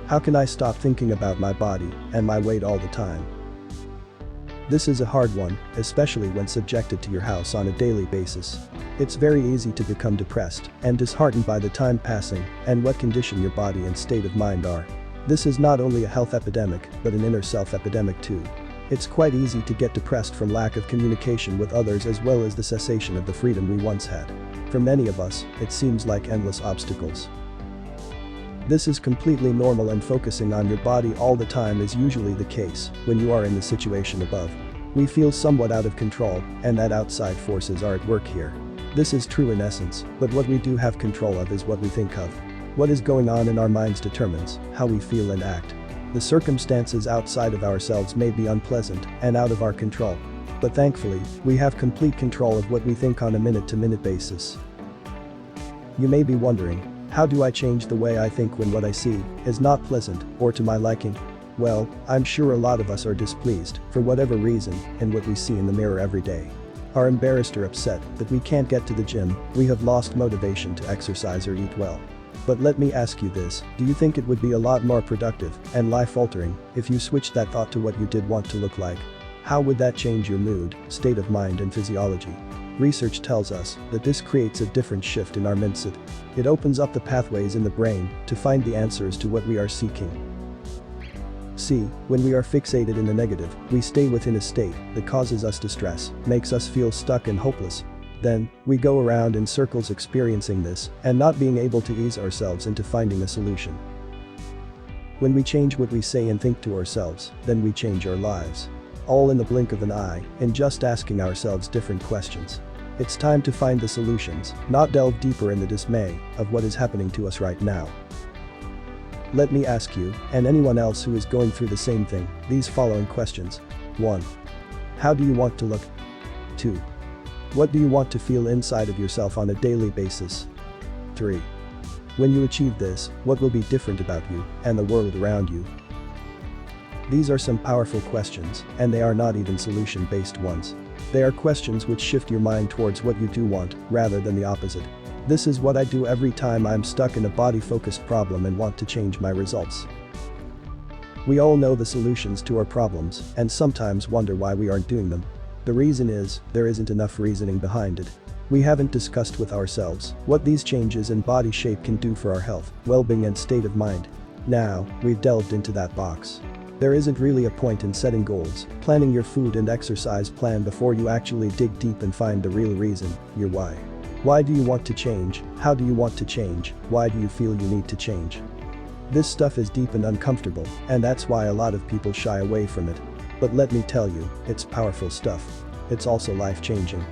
How can I stop thinking about my body and my weight all the time? This is a hard one, especially when subjected to your house on a daily basis. It's very easy to become depressed and disheartened by the time passing and what condition your body and state of mind are. This is not only a health epidemic, but an inner self epidemic too. It's quite easy to get depressed from lack of communication with others as well as the cessation of the freedom we once had. For many of us, it seems like endless obstacles. This is completely normal, and focusing on your body all the time is usually the case when you are in the situation above. We feel somewhat out of control, and that outside forces are at work here. This is true in essence, but what we do have control of is what we think of. What is going on in our minds determines how we feel and act. The circumstances outside of ourselves may be unpleasant and out of our control. But thankfully, we have complete control of what we think on a minute-to-minute basis. You may be wondering, how do I change the way I think when what I see is not pleasant or to my liking? Well, I'm sure a lot of us are displeased, for whatever reason, in what we see in the mirror every day. Are embarrassed or upset that we can't get to the gym, we have lost motivation to exercise or eat well. But let me ask you this, do you think it would be a lot more productive and life-altering if you switched that thought to what you did want to look like? How would that change your mood, state of mind and physiology? Research tells us that this creates a different shift in our mindset. It opens up the pathways in the brain to find the answers to what we are seeking. See, when we are fixated in the negative, we stay within a state that causes us distress, makes us feel stuck and hopeless. Then, we go around in circles experiencing this and not being able to ease ourselves into finding a solution. When we change what we say and think to ourselves, then we change our lives. All in the blink of an eye, and just asking ourselves different questions. It's time to find the solutions, not delve deeper in the dismay of what is happening to us right now. Let me ask you, and anyone else who is going through the same thing, these following questions. 1. How do you want to look? 2. What do you want to feel inside of yourself on a daily basis? 3. When you achieve this, what will be different about you and the world around you? These are some powerful questions, and they are not even solution-based ones. They are questions which shift your mind towards what you do want, rather than the opposite. This is what I do every time I'm stuck in a body-focused problem and want to change my results. We all know the solutions to our problems, and sometimes wonder why we aren't doing them. The reason is, there isn't enough reasoning behind it. We haven't discussed with ourselves what these changes in body shape can do for our health, well-being and state of mind. Now, we've delved into that box. There isn't really a point in setting goals, planning your food and exercise plan before you actually dig deep and find the real reason, your why. Why do you want to change? How do you want to change? Why do you feel you need to change? This stuff is deep and uncomfortable, and that's why a lot of people shy away from it. But let me tell you, it's powerful stuff. It's also life-changing.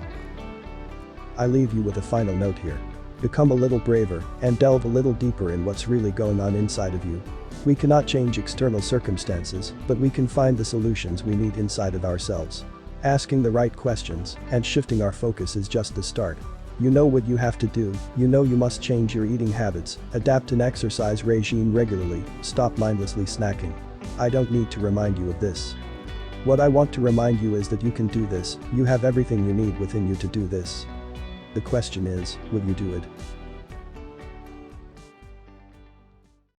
I leave you with a final note here. Become a little braver and delve a little deeper in what's really going on inside of you. We cannot change external circumstances, but we can find the solutions we need inside of ourselves. Asking the right questions and shifting our focus is just the start. You know what you have to do, you know you must change your eating habits, adapt an exercise regime regularly, stop mindlessly snacking. I don't need to remind you of this. What I want to remind you is that you can do this, you have everything you need within you to do this. The question is, will you do it?